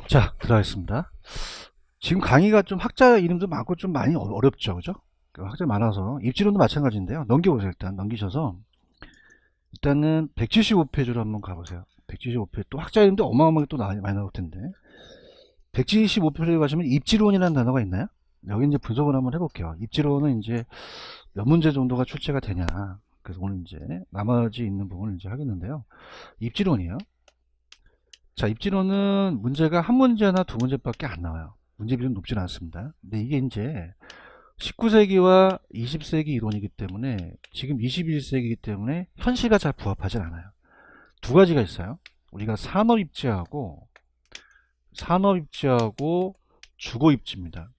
자, 들어가겠습니다. 지금 강의가 좀 학자 이름도 많고 좀 많이 어렵죠, 그죠? 학자 많아서 입지론도 마찬가지인데요. 넘겨보세요. 일단 넘기셔서 일단은 175페이지로 한번 가보세요. 175페이지 또 학자 이름도 어마어마하게 또 많이 나올 텐데 175페이지로 가시면 입지론이라는 단어가 있나요? 여기 이제 분석을 한번 해볼게요. 입지론은 이제 몇 문제 정도가 출제가 되냐. 그래서 오늘 이제 나머지 있는 부분을 이제 하겠는데요. 입지론이에요. 자, 입지론은 문제가 한 문제나 두 문제밖에 안 나와요. 문제 비율은 높지는 않습니다. 근데 이게 이제 19세기와 20세기 이론이기 때문에 지금 21세기이기 때문에 현실과 잘 부합하지 않아요. 두 가지가 있어요. 우리가 산업입지하고 주거입지입니다.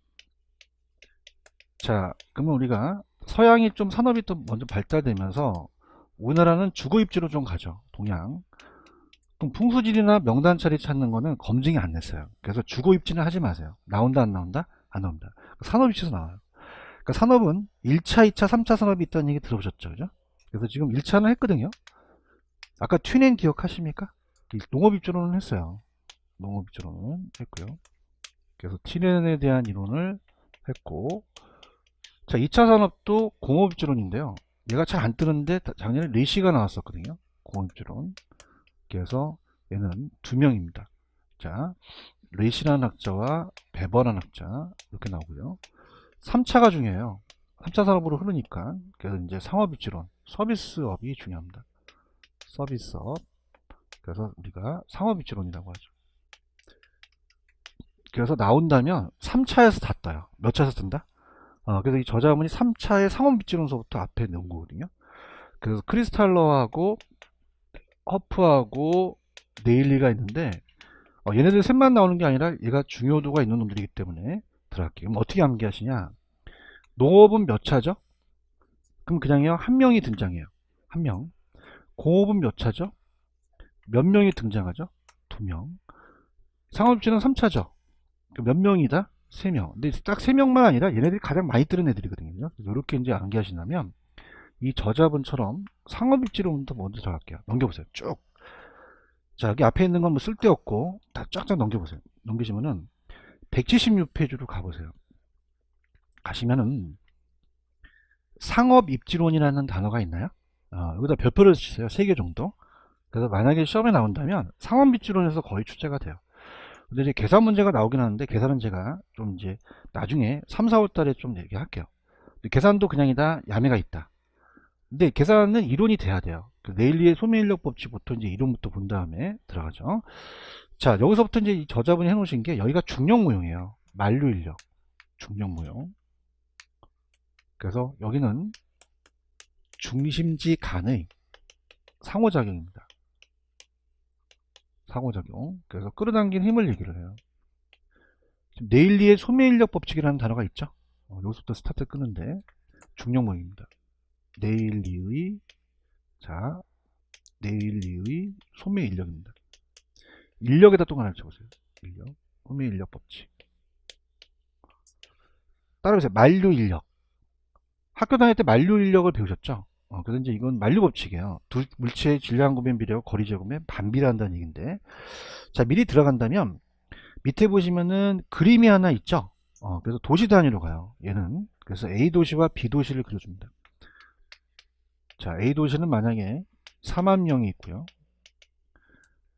자, 그러면 우리가 서양이 좀 산업이 또 먼저 발달되면서 우리나라는 주거입지로 좀 가죠. 동양. 그럼 풍수지리나 명단 처리 찾는 거는 검증이 안 됐어요. 그래서 주거 입지는 하지 마세요. 나온다 안 나온다? 안 나온다. 산업 입지에서 나와요. 그러니까 산업은 1차, 2차, 3차 산업이 있다는 얘기 들어보셨죠? 그죠? 그래서 지금 1차는 했거든요. 아까 튜넨 기억하십니까? 농업 입지로는 했어요. 농업 입지로는 했고요. 그래서 튜넨에 대한 이론을 했고, 자, 2차 산업도 공업 입지론인데요. 얘가 잘 안 뜨는데 작년에 레시가 나왔었거든요. 공업 입지론. 그래서 얘는 두 명입니다. 자, 레이시라는 학자와 베버라는 학자 이렇게 나오고요. 3차가 중요해요. 3차 산업으로 흐르니까 그래서 이제 상업입지론, 서비스업이 중요합니다. 서비스업. 그래서 우리가 상업입지론이라고 하죠. 그래서 나온다면 3차에서 다 떠요. 몇 차에서 뜬다? 그래서 이 저자분이 3차의 상업입지론서부터 앞에 넣은 거거든요. 그래서 크리스탈러하고 허프하고 네일리가 있는데 얘네들 셋만 나오는 게 아니라 얘가 중요도가 있는 놈들이기 때문에 들어갈게요. 그럼 어떻게 암기하시냐? 농업은 몇 차죠? 그럼 그냥요 한 명이 등장해요. 한 명. 공업은 몇 차죠? 몇 명이 등장하죠? 두 명. 상업지는 3차죠. 몇 명이다? 3명. 근데 딱 3명만 아니라 얘네들이 가장 많이 뜨는 애들이거든요. 그래서 이렇게 이제 암기하신다면 이 저자분처럼 상업입지론부터 먼저 들어갈게요. 넘겨보세요. 쭉. 자, 여기 앞에 있는 건 뭐 쓸데없고 다 쫙쫙 넘겨보세요. 넘기시면은 176페이지로 가보세요. 가시면은 상업입지론이라는 단어가 있나요? 여기다 별표를 주세요. 3개 정도. 그래서 만약에 시험에 나온다면 상업입지론에서 거의 출제가 돼요. 근데 이제 계산 문제가 나오긴 하는데 계산은 제가 좀 이제 나중에 3, 4월 달에 좀 얘기할게요. 계산도 그냥이다 야매가 있다. 근데 계산은 이론이 돼야 돼요. 그 네일리의 소매인력 법칙부터 이제 이론부터 본 다음에 들어가죠. 자, 여기서부터 이제 이 저자분이 해놓으신 게 여기가 중력무용이에요. 만류인력, 중력무용. 그래서 여기는 중심지 간의 상호작용입니다. 상호작용. 그래서 끌어당긴 힘을 얘기를 해요. 네일리의 소매인력 법칙이라는 단어가 있죠. 여기서부터 스타트 끄는데 중력무용입니다. 네일리의 자 네일리의 소매인력입니다. 인력에다 또 하나 쳐보세요. 인력, 소매인력 법칙. 따라오세요. 만류인력. 학교 다닐 때 만류인력을 배우셨죠? 그래서 이제 이건 만류 법칙이에요. 두 물체의 질량 구면 비례와 거리 제곱에 반비례한다는 얘기인데, 자 미리 들어간다면 밑에 보시면은 그림이 하나 있죠. 그래서 도시 단위로 가요. 얘는 그래서 A 도시와 B 도시를 그려줍니다. 자 A 도시는 만약에 4만 명이 있고요.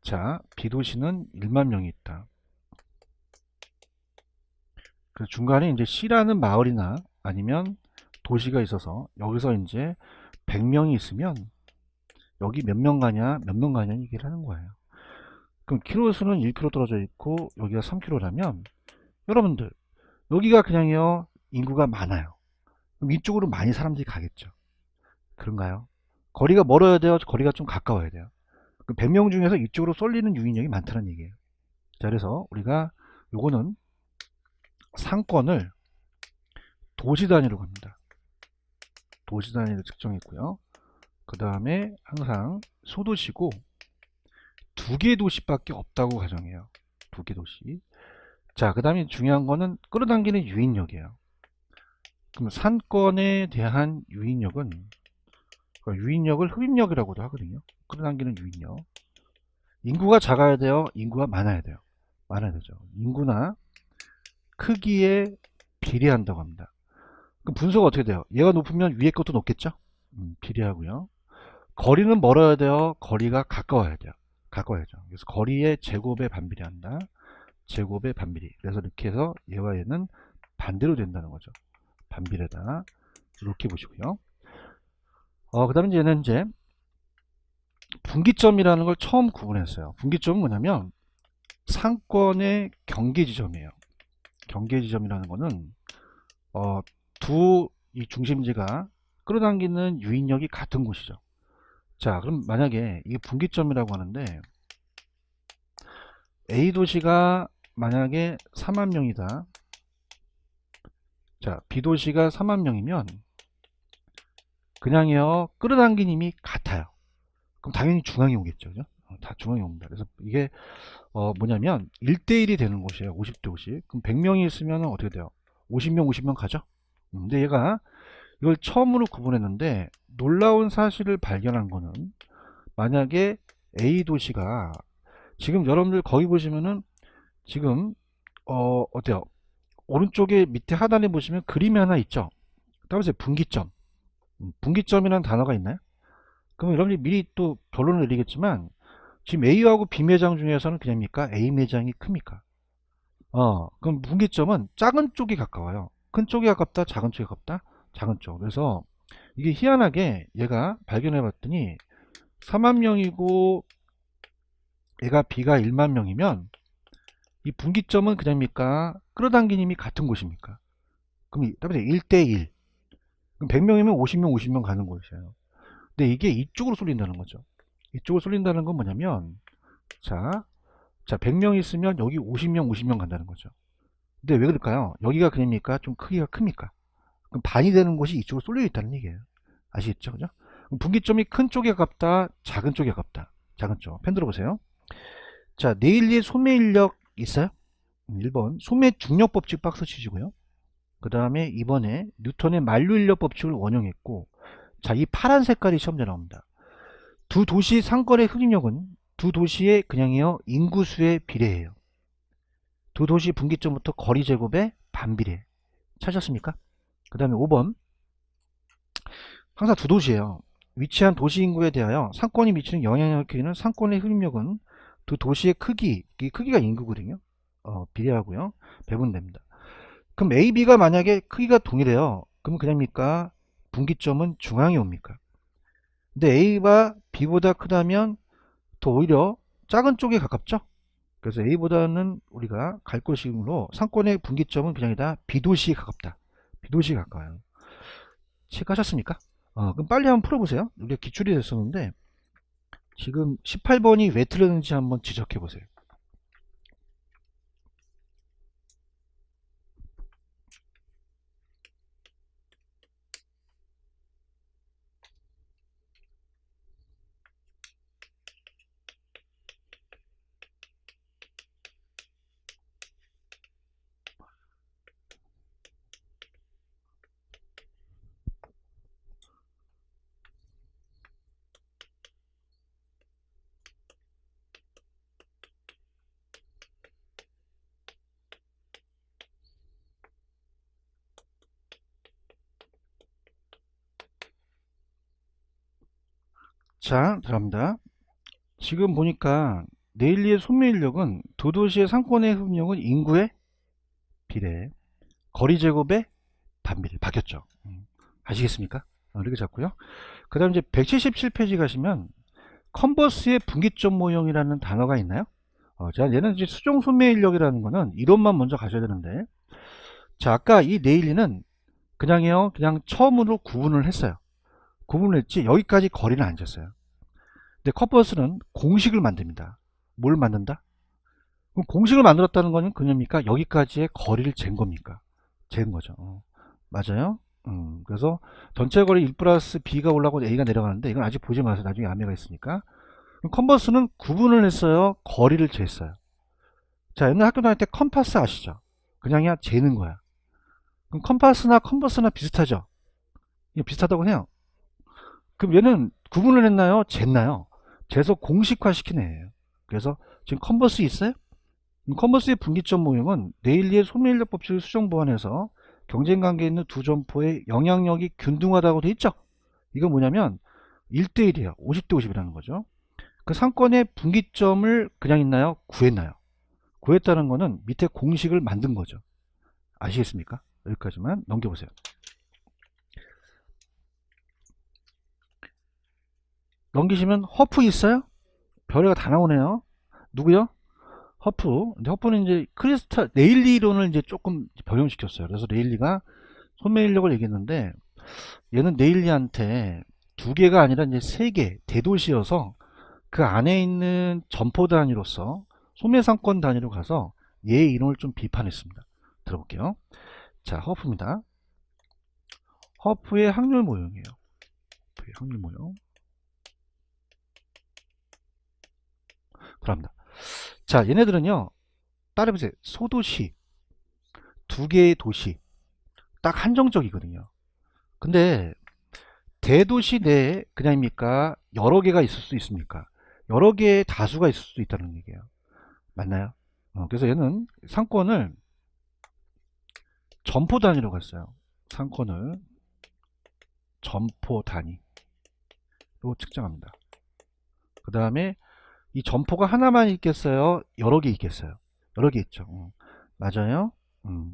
자 B 도시는 1만 명이 있다. 그래서 중간에 이제 C라는 마을이나 아니면 도시가 있어서 여기서 이제 100명이 있으면 여기 몇 명 가냐 몇 명 가냐 얘기를 하는 거예요. 그럼 킬로수는 1km 떨어져 있고 여기가 3km라면 여러분들 여기가 그냥요 인구가 많아요. 그럼 이쪽으로 많이 사람들이 가겠죠. 그런가요? 거리가 멀어야 돼요? 거리가 좀 가까워야 돼요? 100명 중에서 이쪽으로 쏠리는 유인력이 많다는 얘기예요. 자, 그래서 우리가 요거는 상권을 도시 단위로 갑니다. 도시 단위로 측정했고요. 그 다음에 항상 소도시고 두 개 도시밖에 없다고 가정해요. 두 개 도시. 자, 그 다음에 중요한 거는 끌어당기는 유인력이에요. 그럼 산권에 대한 유인력은 유인력을 흡입력이라고도 하거든요. 끌어당기는 유인력. 인구가 작아야 돼요? 인구가 많아야 돼요? 많아야 되죠. 인구나 크기에 비례한다고 합니다. 그럼 분수가 어떻게 돼요? 얘가 높으면 위에 것도 높겠죠? 비례하고요. 거리는 멀어야 돼요? 거리가 가까워야 돼요? 가까워야죠. 그래서 거리의 제곱에 반비례한다. 제곱의 반비례. 그래서 이렇게 해서 얘와 얘는 반대로 된다는 거죠. 반비례다. 이렇게 보시고요. 그 다음에 얘는 이제 분기점이라는 걸 처음 구분했어요. 분기점은 뭐냐면 상권의 경계 지점이에요. 경계 지점이라는 거는 두 이 중심지가 끌어당기는 유인력이 같은 곳이죠. 자, 그럼 만약에 이게 분기점이라고 하는데 A 도시가 만약에 4만 명이다. 자, B 도시가 4만 명이면 그냥요 끌어당긴 힘이 같아요. 그럼 당연히 중앙에 오겠죠. 그죠? 다 중앙에 옵니다. 그래서 이게 뭐냐면 1대1이 되는 곳이에요. 50대 50. 그럼 100명이 있으면 어떻게 돼요? 50명 50명 가죠? 근데 얘가 이걸 처음으로 구분했는데 놀라운 사실을 발견한 거는 만약에 A 도시가 지금 여러분들 거기 보시면은 지금 어때요? 오른쪽에 밑에 하단에 보시면 그림이 하나 있죠? 따라서 분기점. 분기점이라는 단어가 있나요? 그러면 여러분들이 미리 또 결론을 내리겠지만 지금 A하고 B 매장 중에서는 그냥입니까? A 매장이 큽니까? 그럼 분기점은 작은 쪽이 가까워요. 큰 쪽이 가깝다, 작은 쪽이 가깝다, 작은 쪽. 그래서 이게 희한하게 얘가 발견해 봤더니 4만 명이고 얘가 B가 1만 명이면 이 분기점은 그냥입니까? 끌어당긴 힘이 같은 곳입니까? 그럼 따라서 1대1. 그럼 100명이면 50명, 50명 가는 곳이에요. 근데 이게 이쪽으로 쏠린다는 거죠. 이쪽으로 쏠린다는 건 뭐냐면 자 100명 있으면 여기 50명, 50명 간다는 거죠. 근데 왜 그럴까요? 여기가 그냥입니까? 좀 크기가 큽니까? 그럼 반이 되는 곳이 이쪽으로 쏠려 있다는 얘기예요. 아시겠죠? 그죠? 분기점이 큰 쪽에 가깝다, 작은 쪽에 가깝다. 작은 쪽. 펜 들어보세요. 자, 네일리의 소매 인력 있어요? 1번 소매 중력 법칙 박스 치시고요. 그 다음에 이번에 뉴턴의 만류 인력 법칙을 원용했고, 자, 이 파란 색깔이 시험제 나옵니다. 두 도시 상권의 흡입력은 두 도시의 그냥이요 인구수에 비례해요. 두 도시 분기점부터 거리 제곱에 반비례. 찾았습니까? 그 다음에 5번 항상 두 도시예요. 위치한 도시 인구에 대하여 상권이 미치는 영향력을 기르는 상권의 흡입력은 두 도시의 크기, 이 크기가 인구거든요. 비례하고요. 배분됩니다. 그럼 A, B가 만약에 크기가 동일해요. 그럼 그냥입니까? 분기점은 중앙에 옵니까? 근데 A가 B보다 크다면 더 오히려 작은 쪽에 가깝죠? 그래서 A보다는 우리가 갈 것이므로 상권의 분기점은 그냥이다. B도시에 가깝다. B도시에 가까워요. 체크하셨습니까? 그럼 빨리 한번 풀어보세요. 우리가 기출이 됐었는데 지금 18번이 왜 틀렸는지 한번 지적해 보세요. 자, 들어갑니다. 지금 보니까 네일리의 소매 인력은 두 도시의 상권의 흡력은 인구의 비례, 거리 제곱의 반비례 바뀌었죠. 아시겠습니까? 이렇게 잡고요. 그 다음 이제 177페이지 가시면 컨버스의 분기점 모형이라는 단어가 있나요? 자, 얘는 이제 수종 소매 인력이라는 거는 이론만 먼저 가셔야 되는데, 자, 아까 이 네일리는 그냥요, 그냥 처음으로 구분을 했어요. 구분을 했지 여기까지 거리는 안 쟀어요. 근데 컨버스는 공식을 만듭니다. 뭘 만든다? 그럼 공식을 만들었다는 거는 그녀입니까? 여기까지의 거리를 잰 겁니까? 잰 거죠. 맞아요. 그래서 전체 거리 1 플러스 B가 올라가고 A가 내려가는데 이건 아직 보지 마세요. 나중에 암해가 있으니까. 그럼 컨버스는 구분을 했어요. 거리를 쟀어요. 자, 옛날 학교 다닐 때 컴파스 아시죠? 그냥이야 재는 거야. 그럼 컴파스나 컨버스나 비슷하죠? 이게 비슷하다고 해요. 그럼 얘는 구분을 했나요? 쟀나요? 재서 공식화 시킨 애예요. 그래서 지금 컨버스 있어요? 커머스의 분기점 모형은 네일리의 소매인력 법칙을 수정 보완해서 경쟁관계에 있는 두 점포의 영향력이 균등하다고 돼 있죠. 이건 뭐냐면 1대1이에요. 50대 50이라는 거죠. 그 상권의 분기점을 그냥 있나요? 구했나요? 구했다는 거는 밑에 공식을 만든 거죠. 아시겠습니까? 여기까지만 넘겨보세요. 넘기시면 허프 있어요? 별애가 다 나오네요. 누구요? 허프. 이제 허프는 이제 크리스탈 레일리 이론을 이제 조금 적용시켰어요. 그래서 레일리가 소매인력을 얘기했는데 얘는 레일리한테 두 개가 아니라 이제 세 개 대도시여서 그 안에 있는 점포 단위로서 소매상권 단위로 가서 얘의 이론을 좀 비판했습니다. 들어볼게요. 자, 허프입니다. 허프의 확률 모형이에요. 허프의 확률 모형. 그럽니다. 자, 얘네들은요. 따라해보세요. 소도시 두 개의 도시 딱 한정적이거든요. 근데 대도시 내에 그냥입니까? 여러 개가 있을 수 있습니까? 여러 개의 다수가 있을 수 있다는 얘기예요. 맞나요? 그래서 얘는 상권을 점포 단위로 갔어요. 상권을 점포 단위로 측정합니다. 그 다음에 이 점포가 하나만 있겠어요? 여러 개 있겠어요? 여러 개 있죠. 맞아요.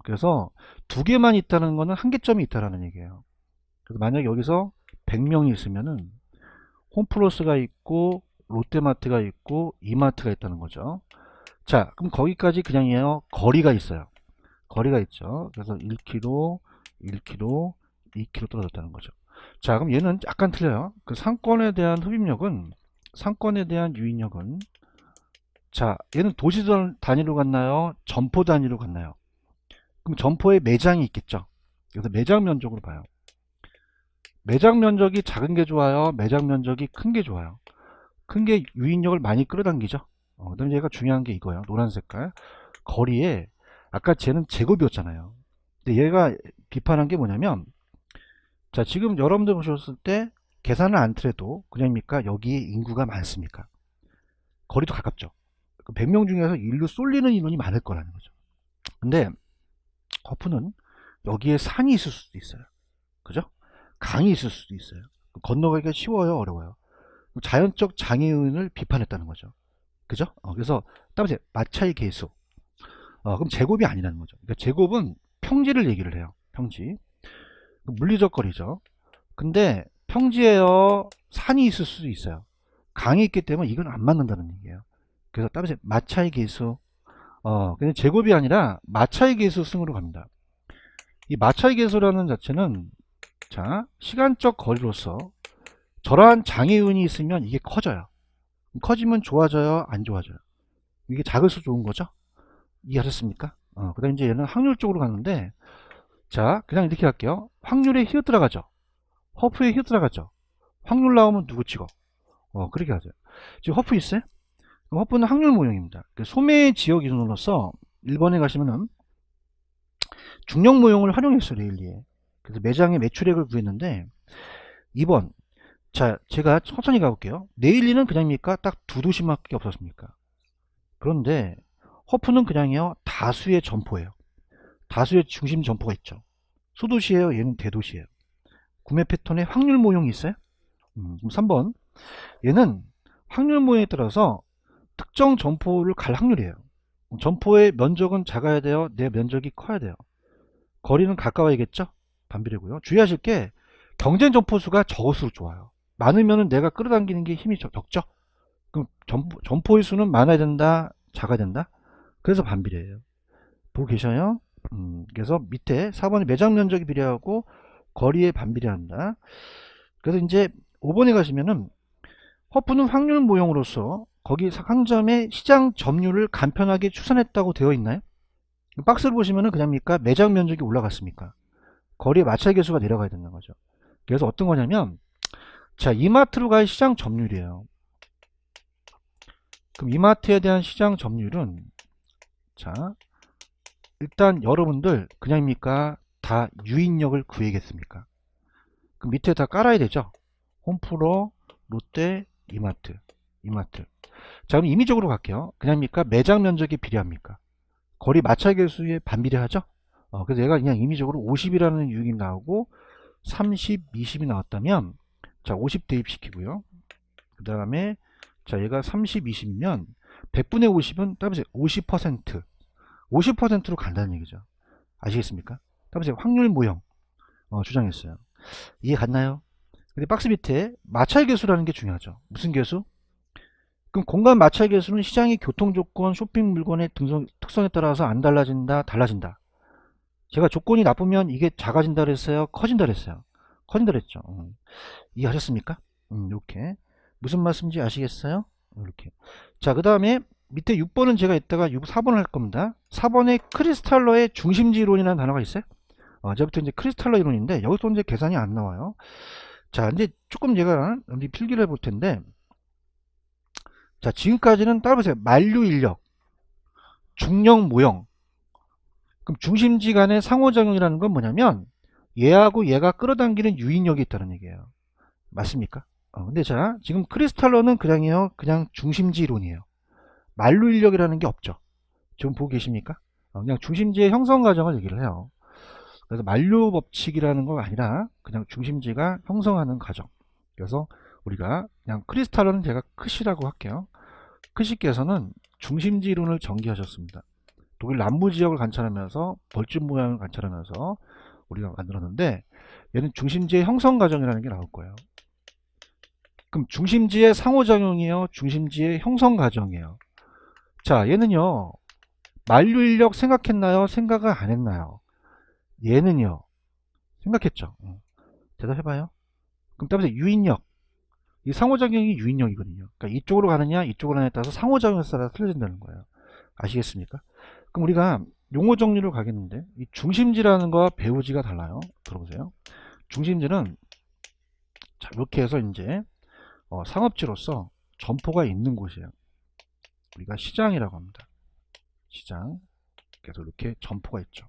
그래서 두 개만 있다는 거는 한계점이 있다라는 얘기예요. 그래서 만약에 여기서 100명이 있으면은 홈플러스가 있고 롯데마트가 있고 이마트가 있다는 거죠. 자, 그럼 거기까지 그냥이에요. 거리가 있어요. 거리가 있죠. 그래서 1km, 1km, 2km 떨어졌다는 거죠. 자, 그럼 얘는 약간 틀려요. 그 상권에 대한 흡입력은, 상권에 대한 유인력은, 자, 얘는 도시 단위로 갔나요? 점포 단위로 갔나요? 그럼 점포에 매장이 있겠죠. 그래서 매장 면적으로 봐요. 매장 면적이 작은 게 좋아요? 매장 면적이 큰 게 좋아요? 큰 게 유인력을 많이 끌어당기죠. 그다음에 얘가 중요한 게 이거예요. 노란 색깔. 거리에, 아까 쟤는 제곱이었잖아요. 근데 얘가 비판한 게 뭐냐면, 자, 지금 여러분들 보셨을 때 계산을 안 틀어도 그냥입니까? 여기에 인구가 많습니까? 거리도 가깝죠. 100명 중에서 인류 쏠리는 인원이 많을 거라는 거죠. 근데 허프는 여기에 산이 있을 수도 있어요. 그죠? 강이 있을 수도 있어요. 건너가기가 쉬워요, 어려워요? 자연적 장애인을 비판했다는 거죠. 그죠? 그래서 따라서 마차의 계수. 그럼 제곱이 아니라는 거죠. 그러니까 제곱은 평지를 얘기를 해요. 평지. 물리적 거리죠. 근데 평지에요, 산이 있을 수도 있어요. 강이 있기 때문에 이건 안 맞는다는 얘기예요. 그래서 따라서 마차의 계수. 근데 제곱이 아니라 마차의 계수 승으로 갑니다. 이 마차의 계수라는 자체는, 자, 시간적 거리로서 저러한 장애운이 있으면 이게 커져요. 커지면 좋아져요? 안 좋아져요? 이게 작을수록 좋은 거죠? 이해하셨습니까? 그 다음에 이제 얘는 확률 쪽으로 가는데, 자, 그냥 이렇게 할게요. 확률에 히읗 들어가죠. 허프에 히읗 들어가죠. 확률 나오면 누구 찍어? 그렇게 하죠. 지금 허프 있어요? 그럼 허프는 확률 모형입니다. 소매 지역 이론으로서 1번에 가시면은 중력 모형을 활용했어요, 레일리에. 그래서 매장의 매출액을 구했는데, 2번. 자, 제가 천천히 가볼게요. 레일리는 그냥입니까? 딱 두 도시밖에 없었습니까? 그런데 허프는 그냥이요, 다수의 점포예요. 다수의 중심 점포가 있죠. 소도시예요, 얘는 대도시예요. 구매 패턴에 확률 모형이 있어요? 그럼 3번. 얘는 확률 모형에 따라서 특정 점포를 갈 확률이에요. 점포의 면적은 작아야 돼요? 내 면적이 커야 돼요? 거리는 가까워야겠죠? 반비례고요. 주의하실 게 경쟁 점포 수가 적을수록 좋아요. 많으면 내가 끌어당기는 게 힘이 적죠? 그럼 점포의 수는 많아야 된다? 작아야 된다? 그래서 반비례예요. 보고 계셔요? 그래서 밑에 4번에 매장 면적이 비례하고 거리에 반비례한다. 그래서 이제 5번에 가시면은 허프는 확률 모형으로서 거기 상점의 시장 점유율을 간편하게 추산했다고 되어 있나요? 박스를 보시면은 그냥입니까? 매장 면적이 올라갔습니까? 거리의 마찰 계수가 내려가야 된다는 거죠. 그래서 어떤 거냐면, 자, 이마트로 갈 시장 점유율이에요. 그럼 이마트에 대한 시장 점유율은, 자, 일단 여러분들 그냥입니까? 다 유인력을 구해야겠습니까? 그럼 밑에 다 깔아야 되죠. 홈프로, 롯데, 이마트. 이마트. 자, 그럼 임의적으로 갈게요. 그냥입니까? 매장 면적이 비례합니까? 거리 마찰 계수에 반비례하죠? 그래서 얘가 그냥 임의적으로 50이라는 유익이 나오고 30, 20이 나왔다면, 자, 50 대입시키고요. 그 다음에, 자, 얘가 30, 20이면 100분의 50은 따보세요. 50%. 50%로 간다는 얘기죠. 아시겠습니까? 따보세요. 확률 모형 주장했어요. 이해 갔나요? 근데 박스 밑에 마찰 계수라는 게 중요하죠. 무슨 계수? 그럼 공간 마찰 계수는 시장의 교통 조건, 쇼핑 물건의 특성에 따라서 안 달라진다, 달라진다. 제가 조건이 나쁘면 이게 작아진다 그랬어요? 커진다 그랬어요? 커진다 그랬죠. 이해하셨습니까? 이렇게. 무슨 말씀인지 아시겠어요? 이렇게. 자, 그 다음에 밑에 6번은 제가 이따가 4번을 할 겁니다. 4번에 크리스탈러의 중심지 이론이라는 단어가 있어요. 이제부터 이제 크리스탈러 이론인데 여기서 이제 계산이 안 나와요. 자, 이제 조금 제가 필기를 해볼 텐데, 자, 지금까지는 따라보세요. 만류 인력, 중력 모형. 그럼 중심지 간의 상호작용이라는 건 뭐냐면 얘하고 얘가 끌어당기는 유인력이 있다는 얘기예요. 맞습니까? 근데 자, 지금 크리스탈러는 그냥이에요. 그냥 중심지 이론이에요. 만류 인력이라는 게 없죠. 지금 보고 계십니까? 그냥 중심지의 형성 과정을 얘기를 해요. 그래서 만류 법칙이라는 건 아니라 그냥 중심지가 형성하는 과정. 그래서 우리가 그냥 크리스탈러는 제가 크시라고 할게요. 크시께서는 중심지 이론을 전개하셨습니다. 독일 남부 지역을 관찰하면서 벌집 모양을 관찰하면서 우리가 만들었는데, 얘는 중심지의 형성 과정이라는 게 나올 거예요. 그럼 중심지의 상호작용이에요, 중심지의 형성 과정이에요. 자, 얘는요, 만류 인력 생각했나요, 생각을 안 했나요? 얘는요, 생각했죠. 대답해봐요. 그럼 따라서 유인력, 이 상호작용이 유인력이거든요. 그러니까 이쪽으로 가느냐 이쪽으로 가느냐에 따라서 상호작용에 따라 틀려진다는 거예요. 아시겠습니까? 그럼 우리가 용어 정리로 가겠는데, 이 중심지라는 거와 배우지가 달라요. 들어보세요. 중심지는 자, 이렇게 해서 이제 상업지로서 점포가 있는 곳이에요. 우리가 시장이라고 합니다. 시장. 그래서 이렇게 점포가 있죠.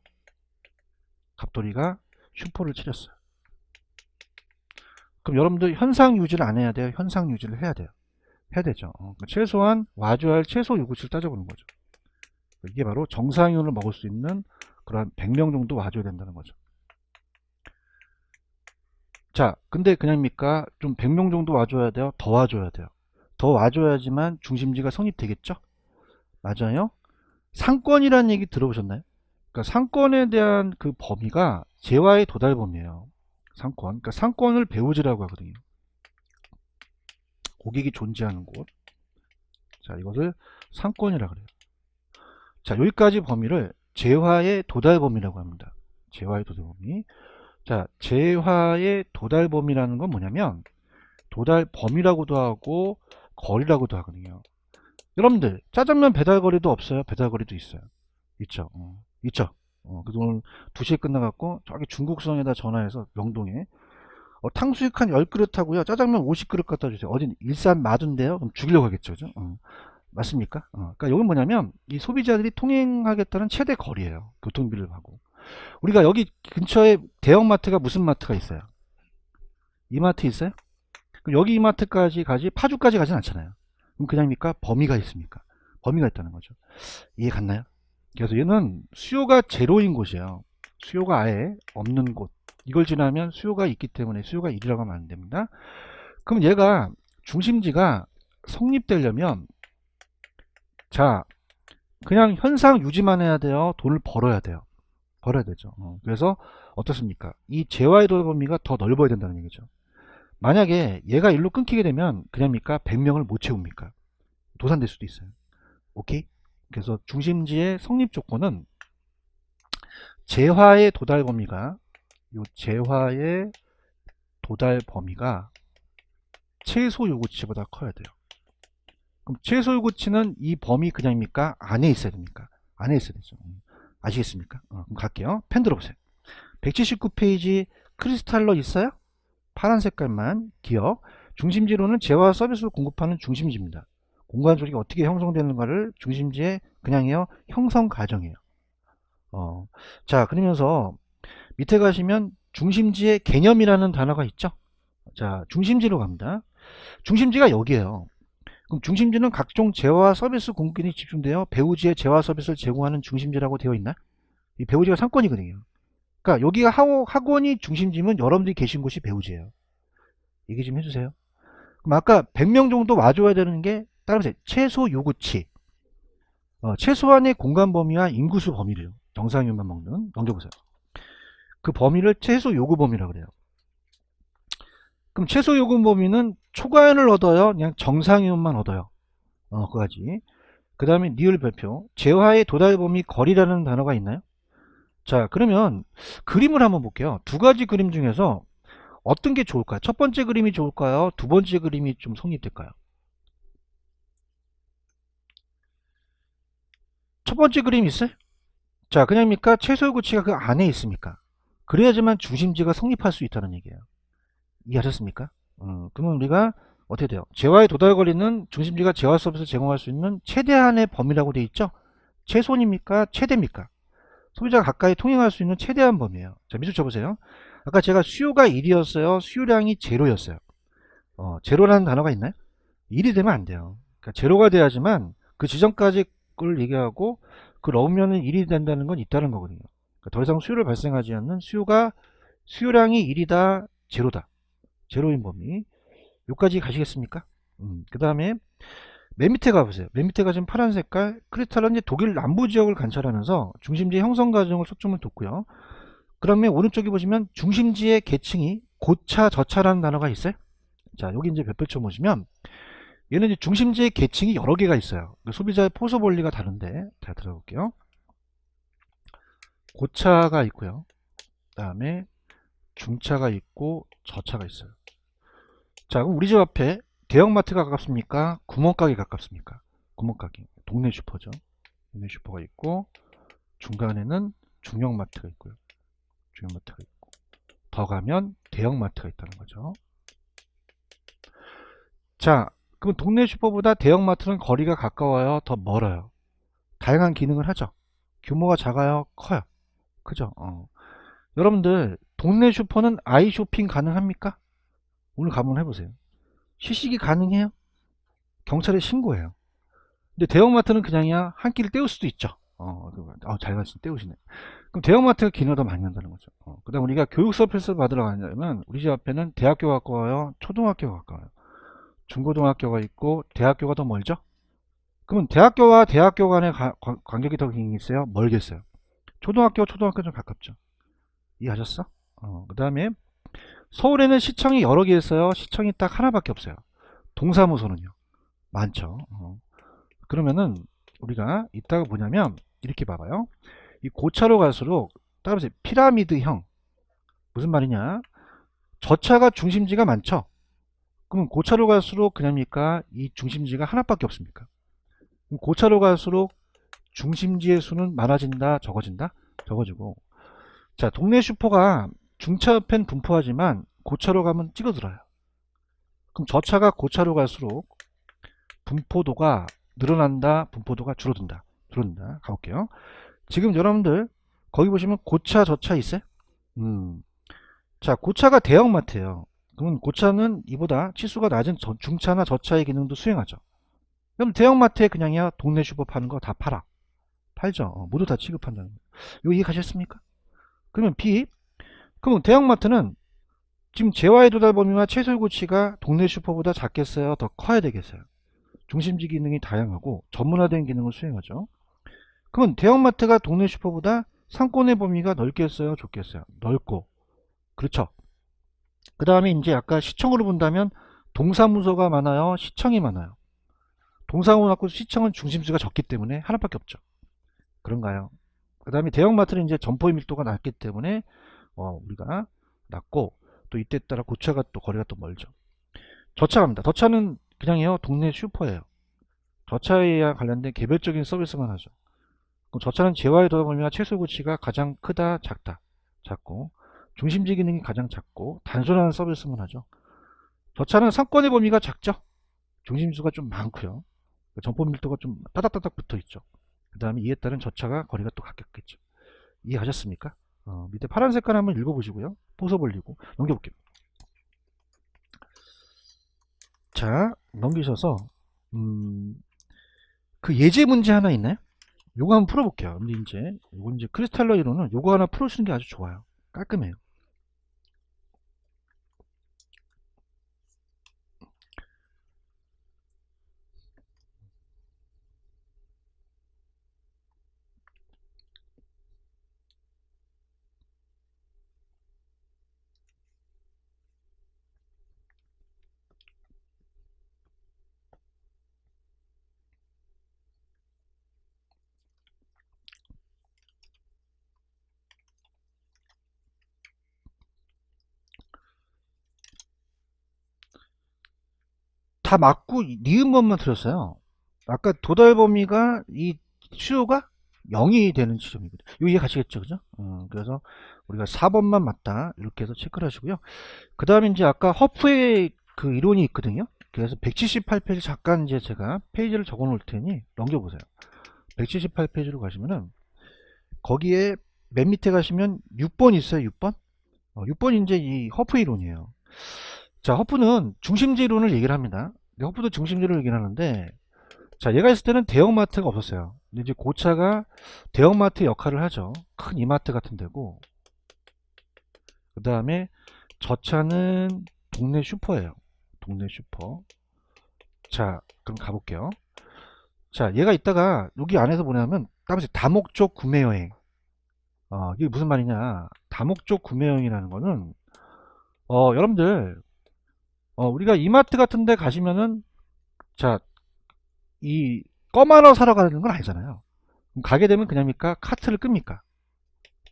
갑돌이가 슈퍼를 치렸어요. 그럼 여러분들 현상 유지를 안 해야 돼요? 현상 유지를 해야 돼요. 해야 되죠. 최소한 와줘야 할 최소 요구치를 따져보는 거죠. 이게 바로 정상인을 먹을 수 있는 그런 100명 정도 와줘야 된다는 거죠. 자, 근데 그냥입니까? 좀 100명 정도 와줘야 돼요? 더 와줘야 돼요. 더 와줘야지만 중심지가 성립되겠죠? 맞아요? 상권이라는 얘기 들어보셨나요? 그러니까 상권에 대한 그 범위가 재화의 도달 범위예요. 상권. 그러니까 상권을 배우지라고 하거든요. 고객이 존재하는 곳. 자, 이것을 상권이라고 그래요. 자, 여기까지 범위를 재화의 도달 범위라고 합니다. 재화의 도달 범위. 자, 재화의 도달 범위라는 건 뭐냐면 도달 범위라고도 하고 거리라고도 하거든요. 여러분들 짜장면 배달거리도 없어요? 배달거리도 있어요. 있죠. 있죠. 그래서 오늘 2시에 끝나갖고 저기 중국성에다 전화해서 명동에 탕수육 한 10그릇 하고요, 짜장면 50그릇 갖다 주세요. 어딘 일산 마둔데요? 그럼 죽이려고 하겠죠. 그죠? 맞습니까? 그러니까 이건 뭐냐면 이 소비자들이 통행하겠다는 최대 거리예요. 교통비를 하고. 우리가 여기 근처에 대형마트가 무슨 마트가 있어요? 이마트 있어요? 그럼 여기 이마트까지 가지 파주까지 가진 않잖아요. 그럼 그냥입니까? 범위가 있습니까? 범위가 있다는 거죠. 이해 갔나요? 그래서 얘는 수요가 제로인 곳이에요. 수요가 아예 없는 곳. 이걸 지나면 수요가 있기 때문에 수요가 1이라고 하면 안 됩니다. 그럼 얘가 중심지가 성립되려면, 자, 그냥 현상 유지만 해야 돼요? 돈을 벌어야 돼요? 벌어야 되죠. 그래서 어떻습니까? 이 재화의 도달 범위가 더 넓어야 된다는 얘기죠. 만약에 얘가 일로 끊기게 되면 그냥입니까? 100명을 못 채웁니까? 도산될 수도 있어요. 오케이? 그래서 중심지의 성립 조건은 재화의 도달 범위가, 이 재화의 도달 범위가 최소 요구치보다 커야 돼요. 그럼 최소 요구치는 이 범위 그냥입니까? 안에 있어야 됩니까? 안에 있어야 되죠. 아시겠습니까? 그럼 갈게요. 펜 들어보세요. 179페이지 크리스탈러 있어요? 파란 색깔만 기억. 중심지로는 재화 서비스를 공급하는 중심지입니다. 공간 조직이 어떻게 형성되는가를 중심지의 그냥이요, 형성 과정이에요. 자, 그러면서 밑에 가시면 중심지의 개념이라는 단어가 있죠. 자, 중심지로 갑니다. 중심지가 여기에요. 그럼 중심지는 각종 재화 서비스 공급이 집중되어 배우지의 재화 서비스를 제공하는 중심지라고 되어 있나? 이 배우지가 상권이거든요. 그러니까 여기가 학원이 중심지면 여러분들이 계신 곳이 배우지예요. 얘기 좀 해주세요. 그럼 아까 100명 정도 와줘야 되는 게 따라서 최소 요구치, 최소한의 공간 범위와 인구수 범위를 정상인만 먹는, 넘겨보세요. 그 범위를 최소 요구 범위라고 그래요. 그럼 최소 요구 범위는 초과인을 얻어요? 그냥 정상인만 얻어요? 그거지. 그 다음에 리을 별표, 재화의 도달 범위 거리라는 단어가 있나요? 자, 그러면 그림을 한번 볼게요. 두 가지 그림 중에서 어떤 게 좋을까요? 첫 번째 그림이 좋을까요? 두 번째 그림이 좀 성립될까요? 첫 번째 그림이 있어요? 자, 그냥입니까? 최소 요구치가 그 안에 있습니까? 그래야지만 중심지가 성립할 수 있다는 얘기예요. 이해하셨습니까? 그러면 우리가 어떻게 돼요? 재화에 도달 거리는 중심지가 재화 서비스를 제공할 수 있는 최대한의 범위라고 되어 있죠? 최소입니까? 최대입니까? 소비자가 가까이 통행할 수 있는 최대한 범위예요. 자, 밑줄 쳐보세요. 아까 제가 수요가 1이었어요. 수요량이 제로였어요. 제로라는 단어가 있나요? 1이 되면 안 돼요. 그러니까 제로가 돼야지만 그 지점까지 걸 얘기하고 그 넘으면 1이 된다는 건 있다는 거거든요. 그러니까 더 이상 수요를 발생하지 않는 수요량이 1이다, 제로다. 제로인 범위. 여기까지 가시겠습니까? 그 다음에 맨 밑에 가보세요. 맨 밑에가 지금 파란 색깔 크리스탈은 이제 독일 남부 지역을 관찰하면서 중심지 형성 과정을 초점을 뒀고요. 그 다음에 오른쪽에 보시면 중심지의 계층이 고차, 저차라는 단어가 있어요. 자, 여기 이제 별표쳐 보시면 얘는 이제 중심지의 계층이 여러 개가 있어요. 소비자의 포섭 원리가 다른데, 자, 들어볼게요. 고차가 있고요. 그 다음에 중차가 있고 저차가 있어요. 자, 그럼 우리 집 앞에 대형마트가 가깝습니까? 구멍가게 가깝습니까? 구멍가게. 동네 슈퍼죠. 동네 슈퍼가 있고 중간에는 중형마트가 있고요. 중형마트가 있고 더 가면 대형마트가 있다는 거죠. 자, 그럼 동네 슈퍼보다 대형마트는 거리가 가까워요? 더 멀어요? 다양한 기능을 하죠. 규모가 작아요? 커요? 그죠? 여러분들 동네 슈퍼는 아이 쇼핑 가능합니까? 오늘 가면 해보세요. 시식이 가능해요? 경찰에 신고해요. 근데 대형마트는 그냥이야 한 끼를 때울 수도 있죠. 잘 말씀 때우시네. 그럼 대형마트가 기능을 더 많이 한다는 거죠. 그 다음 우리가 교육 서비스 받으러 가냐면 우리 집 앞에는 대학교가 가까워요? 초등학교가 가까워요? 중고등학교가 있고 대학교가 더 멀죠? 그러면 대학교와 대학교 간의 간격이 더 있어요? 멀겠어요? 초등학교 좀 가깝죠. 이해하셨어? 그 다음에 서울에는 시청이 여러 개 있어요? 시청이 딱 하나밖에 없어요? 동사무소는요? 많죠. 그러면은 우리가 이따가 뭐냐면 이렇게 봐봐요. 이 고차로 갈수록 따라서 피라미드형, 무슨 말이냐, 저차가 중심지가 많죠. 그러면 고차로 갈수록 그냥입니까? 이 중심지가 하나밖에 없습니까? 그럼 고차로 갈수록 중심지의 수는 많아진다, 적어진다? 적어지고. 자, 동네 슈퍼가 중차 옆엔 분포하지만 고차로 가면 찌그들어요. 그럼 저차가 고차로 갈수록 분포도가 늘어난다, 분포도가 줄어든다. 줄어든다. 가볼게요. 지금 여러분들 거기 보시면 고차, 저차 있어요? 자, 고차가 대형마트예요. 그러면 고차는 이보다 치수가 낮은 중차나 저차의 기능도 수행하죠. 그럼 대형마트에 그냥이야 동네 슈퍼 파는 거 다 팔아. 팔죠. 모두 다 취급한다는 거예요. 이거 이해가셨습니까? 그러면 B. 그럼 대형마트는 지금 재화의 도달 범위와 최소 요구치가 동네 슈퍼보다 작겠어요? 더 커야 되겠어요? 중심지 기능이 다양하고 전문화된 기능을 수행하죠. 그러면 대형마트가 동네 슈퍼보다 상권의 범위가 넓겠어요? 좁겠어요? 넓고. 그렇죠. 그 다음에 이제 아까 시청으로 본다면 동사무소가 많아요? 시청이 많아요? 동사무소하고 시청은 중심지가 적기 때문에 하나밖에 없죠. 그런가요? 그 다음에 대형마트는 이제 점포의 밀도가 낮기 때문에 우리가 낮고 또 이때 따라 고차가 또 거리가 또 멀죠. 저차 갑니다. 저차는 그냥요 동네 슈퍼예요. 저차에 관련된 개별적인 서비스만 하죠. 그럼 저차는 재화의 도달 범위와 최소 요구치가 가장 크다, 작다, 작고 중심지 기능이 가장 작고 단순한 서비스만 하죠. 저차는 상권의 범위가 작죠. 중심수가 좀 많고요. 점포 밀도가 좀 따닥따닥 붙어 있죠. 그 다음에 이에 따른 저차가 거리가 또 가깝겠죠. 이해하셨습니까? 밑에 파란 색깔 한번 읽어보시고요. 포서 벌리고 넘겨볼게요. 자, 넘기셔서 음, 그 예제 문제 하나 있나요? 요거 한번 풀어볼게요. 근데 이제 요거 이제 크리스탈러 이론은 요거 하나 풀어주는 게 아주 좋아요. 깔끔해요. 다 맞고 니은번만 틀렸어요. 아까 도달 범위가 이 수요가 0이 되는 지점이거든요. 이거 이해 가시겠죠, 그죠? 그래서 우리가 4번만 맞다 이렇게 해서 체크를 하시고요. 그 다음에 이제 아까 허프의 그 이론이 있거든요. 그래서 178페이지 잠깐 이제 제가 페이지를 적어 놓을 테니 넘겨보세요. 178페이지로 가시면은 거기에 맨 밑에 가시면 6번 있어요. 6번. 6번 이제 이 허프 이론이에요. 자, 허프는 중심지 이론을 얘기를 합니다. 근데 허프도 중심지를 얘기를 하는데, 자, 얘가 있을 때는 대형마트가 없었어요. 근데 이제 고차가 대형마트 역할을 하죠. 큰 이마트 같은 데고, 그 다음에 저 차는 동네 슈퍼예요. 동네 슈퍼. 자, 그럼 가볼게요. 자, 얘가 있다가 여기 안에서 뭐냐면 따라서 다목적 구매 여행. 이게 무슨 말이냐? 다목적 구매 여행이라는 거는 여러분들 우리가 이마트 같은 데 가시면은 자, 이 껌 하나 사러 가는 건 아니잖아요. 그럼 가게 되면 그냥입니까? 카트를 끕니까?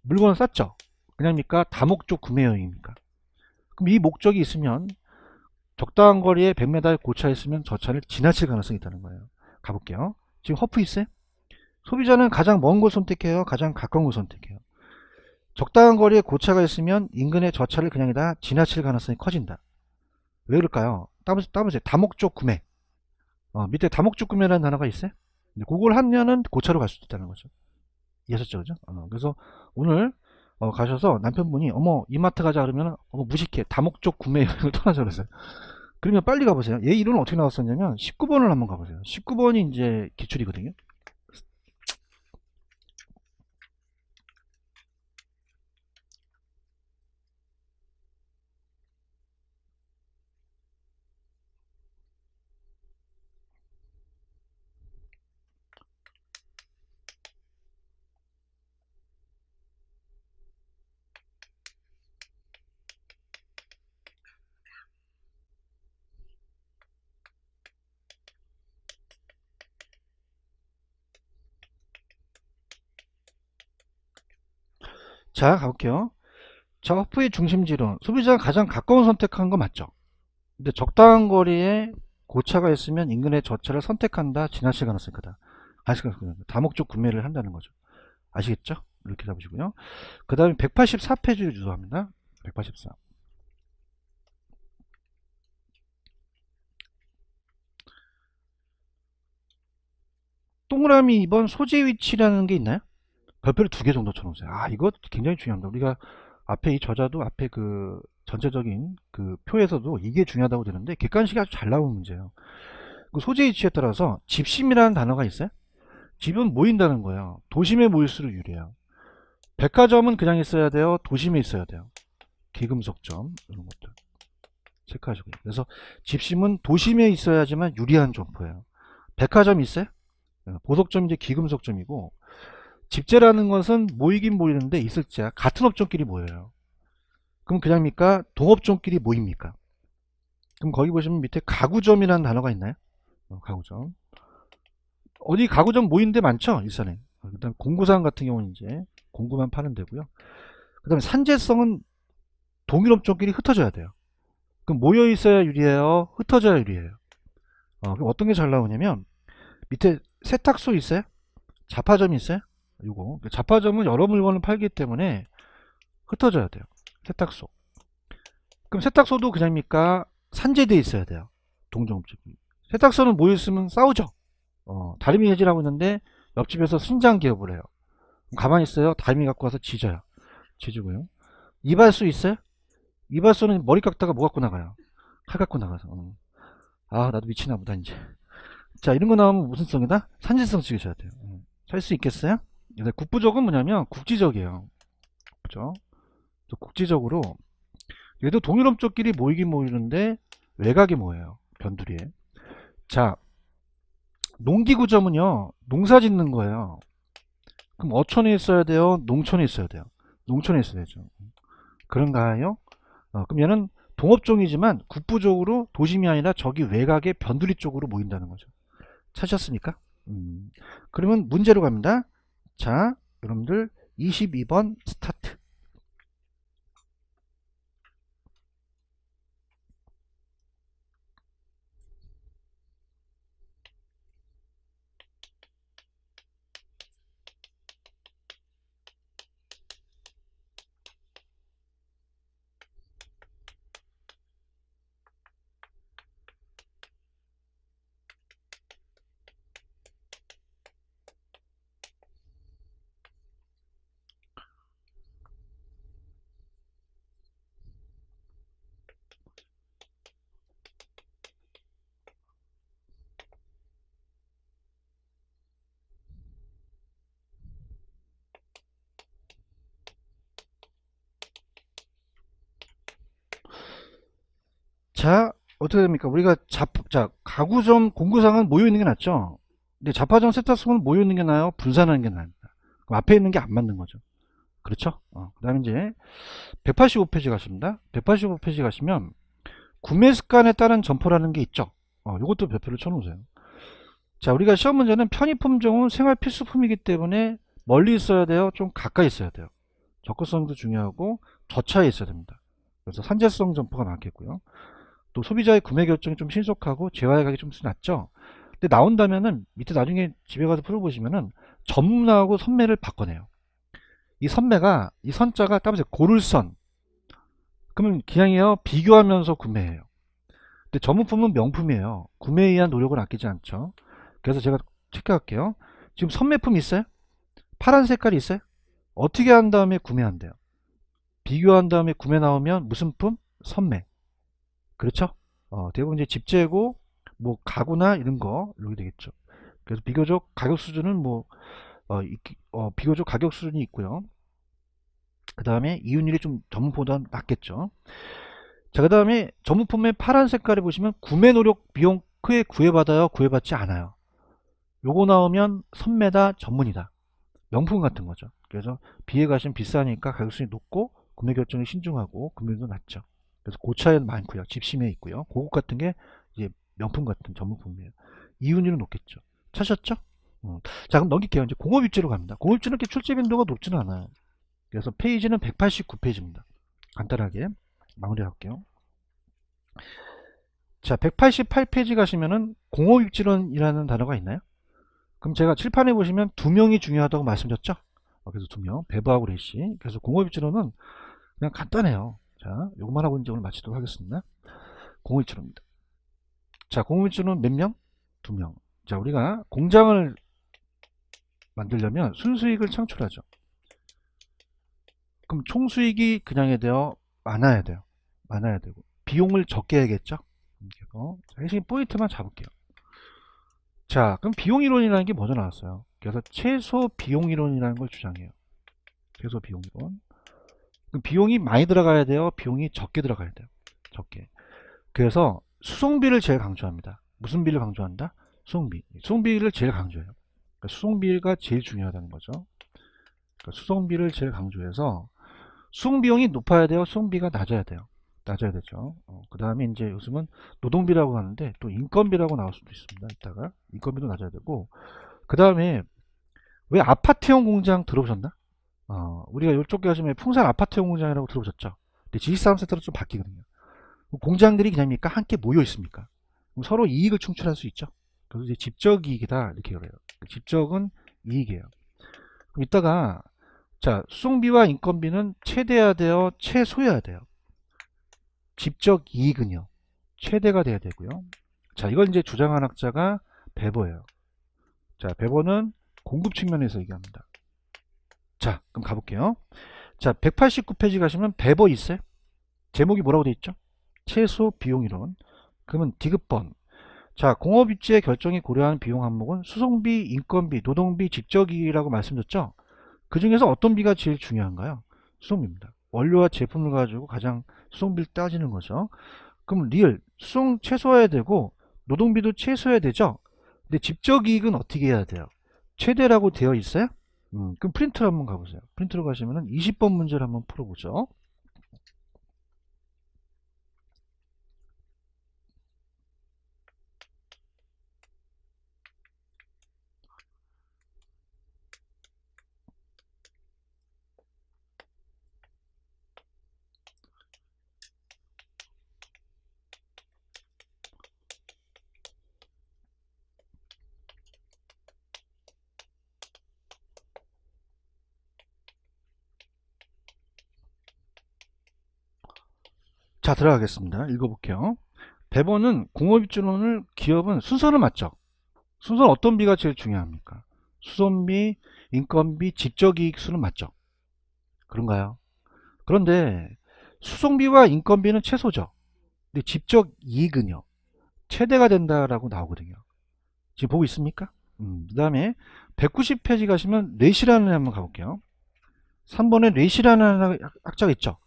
물건을 쌌죠? 그냥입니까? 다목적 구매 여행입니까? 그럼 이 목적이 있으면 적당한 거리에 100m의 고차에 있으면 저 차를 지나칠 가능성이 있다는 거예요. 가볼게요. 지금 허프 있어요? 소비자는 가장 먼 곳 선택해요? 가장 가까운 곳 선택해요? 적당한 거리에 고차가 있으면 인근의 저 차를 그냥 다 지나칠 가능성이 커진다. 왜 그럴까요? 따보세요. 다목적 구매. 밑에 다목적 구매라는 단어가 있어요? 그걸 하면은 고차로 갈 수도 있다는 거죠. 이해하셨죠? 그죠? 그래서 오늘 가셔서 남편분이 어머 이마트 가자 그러면 어머 무식해 다목적 구매 여행을 떠나자 그러세요. 그러면 빨리 가보세요. 얘 이론은 어떻게 나왔었냐면 19번을 한번 가보세요. 19번이 이제 기출이거든요. 자, 가볼게요. 자, 허프의 중심지론. 소비자가 가장 가까운 선택한 거 맞죠? 근데 적당한 거리에 고차가 있으면 인근의 저차를 선택한다. 지나칠 가능성이 크다. 다목적 구매를 한다는 거죠. 아시겠죠? 이렇게 잡으시고요. 그 다음에 184페이지를 주소합니다. 184. 동그라미 2번 소재 위치라는 게 있나요? 별표를 2개 정도 쳐놓으세요. 이거 굉장히 중요합니다. 우리가 앞에 이 저자도 앞에 그 전체적인 그 표에서도 이게 중요하다고 되는데 객관식이 아주 잘 나오는 문제예요. 그 소재 위치에 따라서 집심이라는 단어가 있어요. 집은 모인다는 거예요. 도심에 모일수록 유리해요. 백화점은 그냥 있어야 돼요. 도심에 있어야 돼요. 기금속점 이런 것들 체크하시고요. 그래서 집심은 도심에 있어야지만 유리한 점포예요. 백화점 있어요? 보석점 이제 기금속점이고 집재라는 것은 모이긴 모이는데 있을지야 같은 업종끼리 모여요. 그럼 그냥입니까? 동업종끼리 모입니까? 그럼 거기 보시면 밑에 가구점이라는 단어가 있나요? 가구점. 어디 가구점 모이는 데 많죠? 일산에. 그다음 공구상 같은 경우는 이제 공구만 파는 데고요. 그 다음에 산재성은 동일업종끼리 흩어져야 돼요. 그럼 모여 있어야 유리해요? 흩어져야 유리해요? 그럼 어떤 게 잘 나오냐면 밑에 세탁소 있어요? 잡화점이 있어요? 요거. 잡화점은 여러 물건을 팔기 때문에 흩어져야 돼요. 세탁소. 그럼 세탁소도 그냥입니까? 산재되어 있어야 돼요. 동종업종. 세탁소는 모여 있으면 싸우죠. 다리미 해지라고 있는데 옆집에서 순장 기업을 해요. 가만히 있어요. 다리미 갖고 와서 지져요. 지지고요. 이발소 있어요? 이발소는 머리 깎다가 뭐 갖고 나가요? 칼 갖고 나가서. 나도 미치나 보다 이제. 자, 이런 거 나오면 무슨 성이다? 산지성 찍으셔야 돼요. 살 수 있겠어요? 근데 국부적은 뭐냐면 국지적이에요. 그죠? 국지적으로 얘도 동유럽 쪽끼리 모이긴 모이는데 외곽이 모여요. 변두리에. 자, 농기구점은요, 농사 짓는 거예요. 그럼 어촌에 있어야 돼요? 농촌에 있어야 돼요? 농촌에 있어야 되죠. 그런가요? 그럼 얘는 동업종이지만 국부적으로 도심이 아니라 저기 외곽의 변두리 쪽으로 모인다는 거죠. 찾으셨습니까? 그러면 문제로 갑니다. 자, 여러분들 22번 스타트. 자, 어떻게 됩니까? 우리가 가구점 공구상은 모여 있는 게 낫죠? 근데 자파점 세타성은 모여 있는 게 나아요? 분산하는 게 나아요? 그럼 앞에 있는 게 안 맞는 거죠. 그렇죠? 그 다음에 이제 185페이지 가십니다. 185페이지 가시면 구매 습관에 따른 점포라는 게 있죠. 요것도 별표를 쳐놓으세요. 자, 우리가 시험 문제는 편의품종은 생활 필수품이기 때문에 멀리 있어야 돼요? 좀 가까이 있어야 돼요? 접근성도 중요하고 저차에 있어야 됩니다. 그래서 산재성 점포가 나왔겠고요. 또 소비자의 구매 결정이 좀 신속하고 재화가격이 좀 낮죠. 근데 나온다면은 밑에 나중에 집에 가서 풀어보시면은 전문하고 선매를 바꿔내요. 이 선매가 이 선자가 따보세요. 고를선. 그러면 그냥이요 비교하면서 구매해요. 근데 전문품은 명품이에요. 구매에 의한 노력을 아끼지 않죠. 그래서 제가 체크할게요. 지금 선매품 있어요? 파란 색깔이 있어요? 어떻게 한 다음에 구매한대요? 비교한 다음에 구매 나오면 무슨 품? 선매. 그렇죠? 대부분 이제 집재고 뭐 가구나 이런 거 이렇게 되겠죠. 그래서 비교적 가격 수준은 비교적 가격 수준이 있고요. 그 다음에 이윤율이 좀 전문보다 낮겠죠. 자, 그 다음에 전문품의 파란 색깔을 보시면 구매 노력 비용 크게 구애받아요? 구애받지 않아요? 요거 나오면 선매다 전문이다. 명품 같은 거죠. 그래서 비에 가시면 비싸니까 가격수준이 높고 구매 결정이 신중하고 구매도 낮죠. 그래서 고차에는 많고요. 집심에 있고요. 고급 같은 게 이제 명품 같은 전문품이에요. 이윤율은 높겠죠. 찾으셨죠? 자, 그럼 넘길게요. 이제 공업 입지로 갑니다. 공업 입지는 이렇게 출제 빈도가 높지는 않아요. 그래서 페이지는 189페이지입니다. 간단하게 마무리할게요. 자, 188페이지 가시면은 공업 입지론이라는 단어가 있나요? 그럼 제가 칠판에 보시면 두 명이 중요하다고 말씀드렸죠? 그래서 두 명, 배부하고 레시. 그래서 공업 입지론은 그냥 간단해요. 자, 요것만 하고 이제 오늘 마치도록 하겠습니다. 공업 입지론입니다. 자, 공업 입지론은 몇 명? 두 명. 자, 우리가 공장을 만들려면 순수익을 창출하죠. 그럼 총수익이 그냥 해야 돼요? 많아야 돼요. 많아야 되고. 비용을 적게 해야겠죠? 핵심 포인트만 잡을게요. 자, 그럼 비용이론이라는 게 먼저 나왔어요. 그래서 최소 비용이론이라는 걸 주장해요. 최소 비용이론. 그럼 비용이 많이 들어가야 돼요? 비용이 적게 들어가야 돼요? 적게. 그래서 수송비를 제일 강조합니다. 무슨 비를 강조한다? 수송비. 수송비를 제일 강조해요. 그러니까 수송비가 제일 중요하다는 거죠. 그러니까 수송비를 제일 강조해서 수송비용이 높아야 돼요? 수송비가 낮아야 돼요? 낮아야 되죠. 그 다음에 이제 요즘은 노동비라고 하는데 또 인건비라고 나올 수도 있습니다. 이따가 인건비도 낮아야 되고, 그 다음에 왜 아파트형 공장 들어보셨나? 우리가 이쪽에 하시면 풍산 아파트형 공장이라고 들어보셨죠? 근데 지식사람 세트로 좀 바뀌거든요. 공장들이 그냥입니까? 함께 모여 있습니까? 그럼 서로 이익을 충출할 수 있죠. 그래서 이제 집적 이익이다 이렇게 그래요. 집적은 이익이에요. 그럼 이따가 자, 수송비와 인건비는 최대해야 돼요? 최소해야 돼요? 집적 이익은요? 최대가 돼야 되고요. 자, 이걸 이제 주장한 학자가 베버예요. 자, 베버는 공급 측면에서 얘기합니다. 자, 그럼 가볼게요. 자, 189페이지 가시면 베버 있어요? 제목이 뭐라고 돼 있죠? 최소 비용이론. 그러면 디귿번. 자, 공업입지의 결정이 고려하는 비용 항목은 수송비, 인건비, 노동비, 직접이익이라고 말씀드렸죠. 그 중에서 어떤 비가 제일 중요한가요? 수송비입니다. 원료와 제품을 가지고 가장 수송비를 따지는 거죠. 그럼 리을 수송 최소화해야 되고 노동비도 최소해야 되죠. 근데 직접이익은 어떻게 해야 돼요? 최대라고 되어 있어요? 그럼 프린트로 한번 가보세요. 프린트로 가시면 20번 문제를 한번 풀어보죠. 자, 들어가겠습니다. 읽어볼게요. 배번은 공업입주론을 기업은 순서는 맞죠? 순서는 어떤 비가 제일 중요합니까? 수선비, 인건비, 직접이익 수는 맞죠? 그런가요? 그런데 수송비와 인건비는 최소죠. 근데 직접이익은요, 최대가 된다라고 나오거든요. 지금 보고 있습니까? 그 다음에 190페이지 가시면 레시라는 애 한번 가볼게요. 3번에 레시라는 학자가 있죠.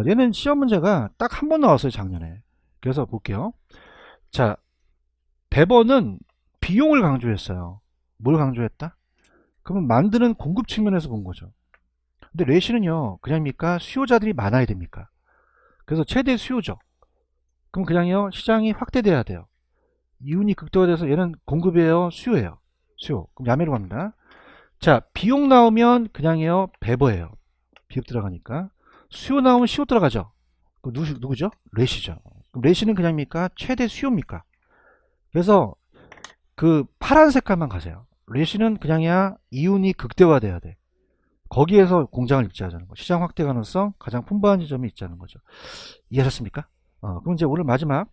얘는 시험 문제가 딱 한 번 나왔어요, 작년에. 그래서 볼게요. 자, 배번은 비용을 강조했어요. 뭘 강조했다? 그러면 만드는 공급 측면에서 본 거죠. 근데 레시는요, 그냥입니까? 수요자들이 많아야 됩니까? 그래서 최대 수요죠. 그럼 그냥요, 시장이 확대돼야 돼요. 이윤이 극대화돼서 얘는 공급이에요, 수요예요? 수요. 그럼 야매로 갑니다. 자, 비용 나오면 그냥요, 배버예요. 비업 들어가니까. 수요 나오면 시오 들어가죠. 그럼 누구죠? 레시죠. 그럼 레시는 그냥입니까? 최대 수요입니까? 그래서 그 파란 색깔만 가세요. 레시는 그냥이야 이윤이 극대화돼야 돼. 거기에서 공장을 입지하자는 거. 시장 확대 가능성 가장 풍부한 지점이 있자는 거죠. 이해하셨습니까? 그럼 이제 오늘 마지막.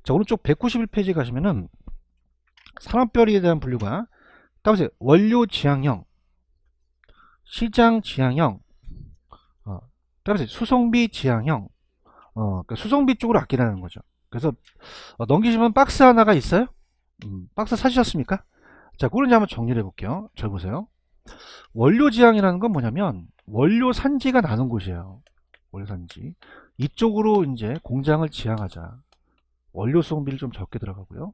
자, 오른쪽 191페이지 가시면은 산업별에 대한 분류가 따보세요. 원료 지향형, 시장 지향형, 따보세요. 수송비 지향형. 그러니까 수송비 쪽으로 아끼라는 거죠. 그래서 넘기시면 박스 하나가 있어요. 박스 사주셨습니까? 자, 그걸 이제 한번 정리를 해볼게요. 잘 보세요. 원료 지향이라는 건 뭐냐면 원료 산지가 나는 곳이에요. 원료 산지. 이쪽으로 이제 공장을 지향하자. 원료 수송비를 좀 적게 들어가고요.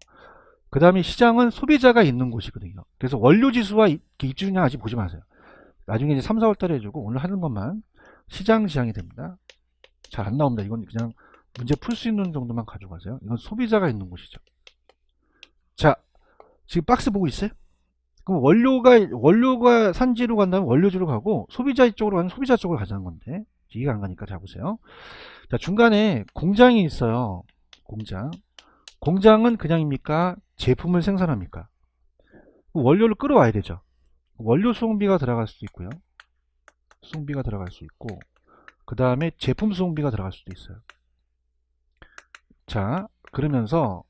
그 다음에 시장은 소비자가 있는 곳이거든요. 그래서 원료 지수와 입주량 아직 보지 마세요. 나중에 이제 3, 4월 달에 해주고 오늘 하는 것만 시장 지향이 됩니다. 잘 안 나옵니다. 이건 그냥 문제 풀 수 있는 정도만 가져가세요. 이건 소비자가 있는 곳이죠. 자, 지금 박스 보고 있어요? 그럼 원료가 산지로 간다면 원료지로 가고 소비자 쪽으로 가면 소비자 쪽으로 가자는 건데 이해가 안 가니까 잘 보세요. 자, 중간에 공장이 있어요. 공장은 그냥입니까? 제품을 생산합니까? 원료를 끌어와야 되죠. 원료 수송비가 들어갈 수도 있고요. 수송비가 들어갈 수 있고 그 다음에 제품 수송비가 들어갈 수도 있어요. 자, 그러면서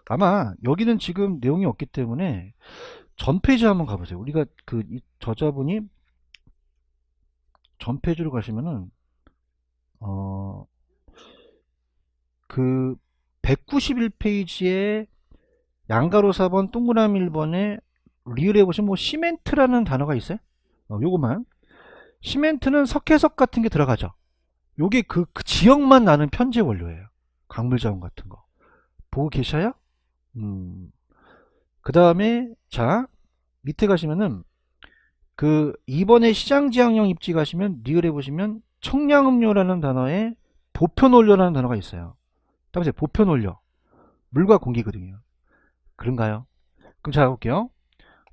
아마 여기는 지금 내용이 없기 때문에 전 페이지 한번 가보세요. 우리가 이 저자분이 전 페이지로 가시면은 그 191페이지에 양가로 4번 동그라미 1번에 리을해 보시면 뭐 시멘트라는 단어가 있어요. 요거만 시멘트는 석회석 같은 게 들어가죠. 요게 그 지역만 나는 편제 원료예요. 광물자원 같은 거 보고 계셔요? 그 다음에 자 밑에 가시면은 그 2번에 시장지향형 입지 가시면 리을해 보시면 청량음료라는 단어에 보편원료라는 단어가 있어요. 따라서 보편원료 물과 공기거든요. 그런가요? 그럼 자 볼게요.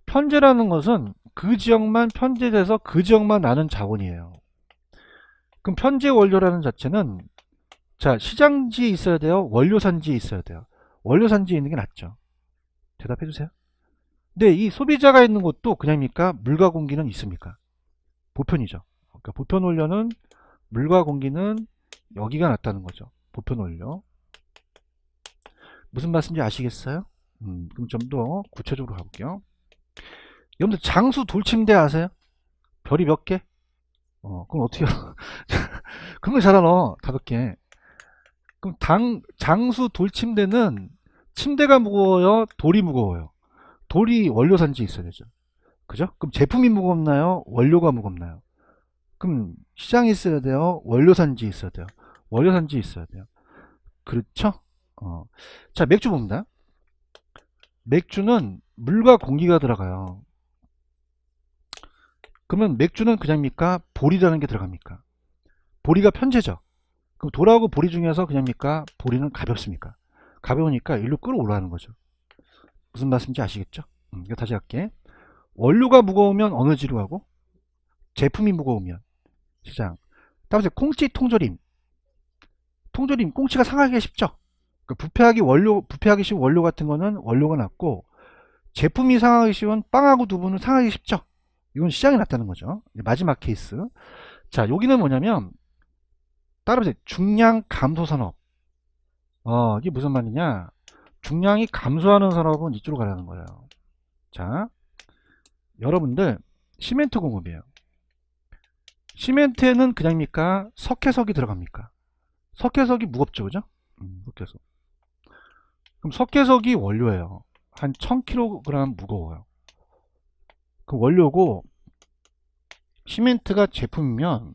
편제라는 것은 그 지역만 편제돼서 그 지역만 나는 자원이에요. 그럼 편제 원료라는 자체는 자 시장지에 있어야 돼요? 원료산지에 있어야 돼요? 원료산지에 있는 게 낫죠. 대답해 주세요. 근데 이 소비자가 있는 곳도 그냥입니까? 물과 공기는 있습니까? 보편이죠. 그러니까 보편 원료는 물과 공기는 여기가 낫다는 거죠. 보편 원료. 무슨 말씀인지 아시겠어요? 그럼 좀 더 구체적으로 가볼게요. 여러분들 장수 돌침대 아세요? 별이 몇 개? 그럼 어떻게 그런 거 잘 알아. 5개. 그럼 장수 돌침대는 침대가 무거워요? 돌이 무거워요? 돌이 원료 산지 있어야 되죠. 그죠? 그럼 제품이 무겁나요? 원료가 무겁나요? 그럼 시장이 있어야 돼요? 원료 산지 있어야 돼요? 원료 산지 있어야 돼요. 그렇죠? 어. 자, 맥주 봅니다. 맥주는 물과 공기가 들어가요. 그러면 맥주는 그냥입니까? 보리라는 게 들어갑니까? 보리가 편제죠. 그럼 돌하고 보리 중에서 그냥입니까? 보리는 가볍습니까? 가벼우니까 일로 끌어올라가는 거죠. 무슨 말씀인지 아시겠죠? 이거 다시 할게. 원료가 무거우면 어느 지루하고, 제품이 무거우면 시장. 다음에 꽁치 통조림. 통조림 꽁치가 상하기가 쉽죠. 그 부패하기 쉬운 원료 같은 거는 원료가 낮고, 제품이 상하기 쉬운 빵하고 두부는 상하기 쉽죠. 이건 시장에 났다는 거죠. 마지막 케이스. 자, 여기는 뭐냐면 따라보세요. 중량 감소 산업. 이게 무슨 말이냐? 중량이 감소하는 산업은 이쪽으로 가라는 거예요. 자, 여러분들 시멘트 공업이에요. 시멘트에는 그냥입니까? 석회석이 들어갑니까? 석회석이 무겁죠, 그죠? 석회석. 그럼 석회석이 원료예요. 한 1000kg 무거워요. 그 원료고, 시멘트가 제품이면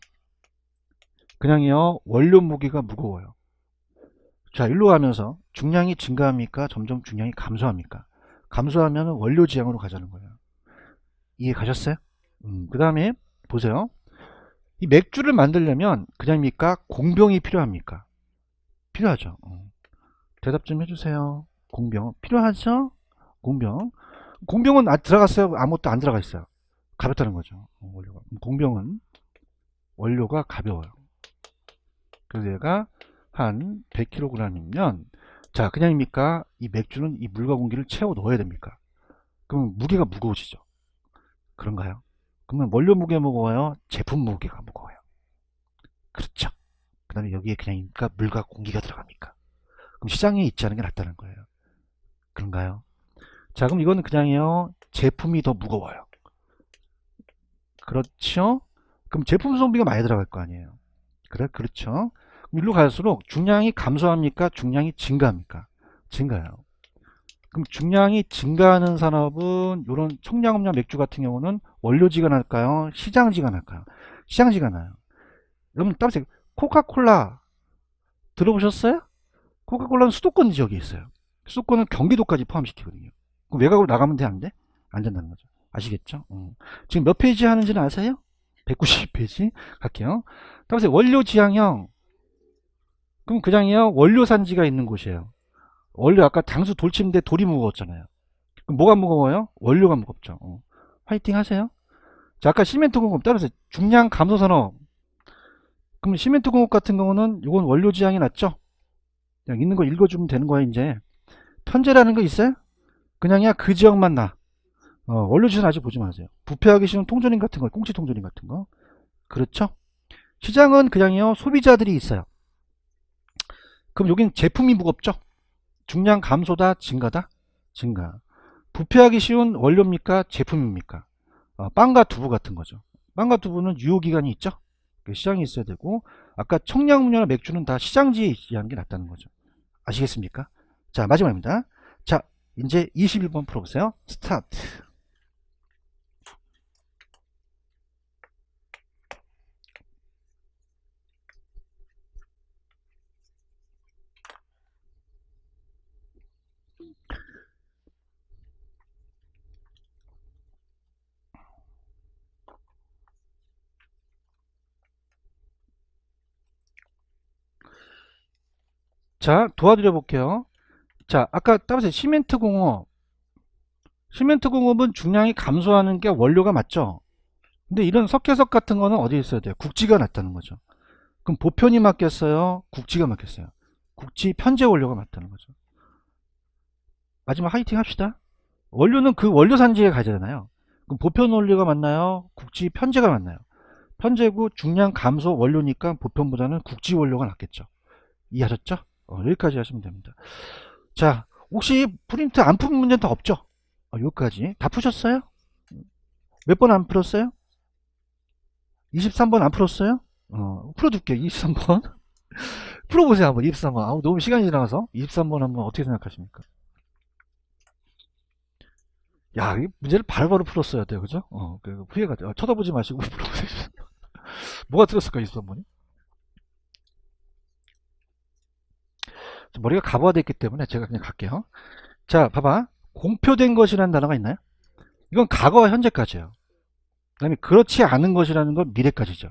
그냥요 원료 무게가 무거워요. 자, 일로 가면서 중량이 증가합니까? 점점 중량이 감소합니까? 감소하면 원료 지향으로 가자는 거예요. 이해 가셨어요? 그 다음에 보세요. 이 맥주를 만들려면 그냥입니까? 공병이 필요합니까? 필요하죠. 대답 좀 해주세요. 공병 필요하죠? 공병. 공병은 들어갔어요? 아무것도 안 들어가 있어요. 가볍다는 거죠. 원료가. 공병은 원료가 가벼워요. 그래서 얘가 한 100kg이면 자, 그냥입니까? 이 맥주는 이 물과 공기를 채워 넣어야 됩니까? 그럼 무게가 무거워지죠. 그런가요? 그러면 원료 무게 무거워요? 제품 무게가 무거워요. 그렇죠. 그 다음에 여기에 그냥입니까? 물과 공기가 들어갑니까? 그럼 시장에 있지 않은 게 낫다는 거예요. 그런가요? 자, 그럼 이거는 그냥요 제품이 더 무거워요. 그렇죠? 그럼 제품 소비가 많이 들어갈 거 아니에요. 그래, 그렇죠. 일로 갈수록 중량이 감소합니까? 중량이 증가합니까? 증가요. 그럼 중량이 증가하는 산업은 이런 청량음료 맥주 같은 경우는 원료지가 날까요? 시장지가 날까요? 시장지가 나요. 여러분 따라서 코카콜라 들어보셨어요? 코카콜라는 수도권 지역에 있어요. 수도권은 경기도까지 포함시키거든요. 그럼 외곽으로 나가면 돼? 안 돼? 안 된다는 거죠. 아시겠죠? 지금 몇 페이지 하는지는 아세요? 190페이지 갈게요. 따라서 원료 지향형. 그럼 그냥요 원료 산지가 있는 곳이에요. 원료 아까 당수 돌침대 돌이 무거웠잖아요. 그럼 뭐가 무거워요? 원료가 무겁죠. 화이팅 하세요. 자, 아까 시멘트 공업 따라서 중량 감소 산업. 그럼 시멘트 공업 같은 경우는 이건 원료 지향이 낮죠? 그냥 있는 거 읽어주면 되는 거야 이제. 편제라는 거 있어요? 그냥이야 그 지역만 나. 원료 지수 아직 보지 마세요. 부패하기 쉬운 통조림 같은 거, 꽁치 통조림 같은 거. 그렇죠? 시장은 그냥요 소비자들이 있어요. 그럼 여긴 제품이 무겁죠? 중량 감소다, 증가다? 증가. 부패하기 쉬운 원료입니까? 제품입니까? 빵과 두부 같은 거죠. 빵과 두부는 유효기간이 있죠? 시장이 있어야 되고, 아까 청량음료나 맥주는 다 시장지에 있는 게 낫다는 거죠. 아시겠습니까? 자, 마지막입니다. 자, 이제 21번 풀어보세요. 스타트. 자, 도와드려 볼게요. 자, 아까 따라서 시멘트 공업. 시멘트 공업은 중량이 감소하는 게 원료가 맞죠? 근데 이런 석회석 같은 거는 어디에 있어야 돼요? 국지가 낮다는 거죠. 그럼 보편이 맞겠어요? 국지가 맞겠어요? 국지 편제 원료가 맞다는 거죠. 마지막 화이팅 합시다. 원료는 그 원료 산지에 가잖아요. 그럼 보편 원료가 맞나요? 국지 편제가 맞나요? 편제고 중량 감소 원료니까 보편보다는 국지 원료가 낫겠죠. 이해하셨죠? 여기까지 하시면 됩니다. 자, 혹시 프린트 안 푼 문제는 더 없죠? 여기까지. 다 푸셨어요? 몇 번 안 풀었어요? 23번 안 풀었어요? 풀어줄게요. 23번. 풀어보세요. 한번 23번. 너무 시간이 지나가서 23번 한번 어떻게 생각하십니까? 야, 이 문제를 바로바로 풀었어야 돼요. 그죠? 그 후회가 돼요. 쳐다보지 마시고 풀어보세요. 뭐가 들었을까, 이 수업문이? 머리가 가부화돼 있기 때문에 제가 그냥 갈게요. 자, 봐봐. 공표된 것이라는 단어가 있나요? 이건 과거와 현재까지예요. 그 다음에 그렇지 않은 것이라는 건 미래까지죠.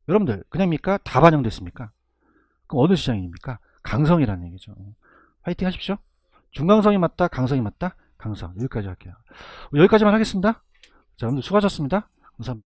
여러분들, 그냥입니까? 다 반영됐습니까? 그럼 어느 시장입니까? 강성이라는 얘기죠. 화이팅 하십시오. 중강성이 맞다, 강성이 맞다, 강성. 여기까지 할게요. 여기까지만 하겠습니다. 자, 여러분들 수고하셨습니다. 감사합니다.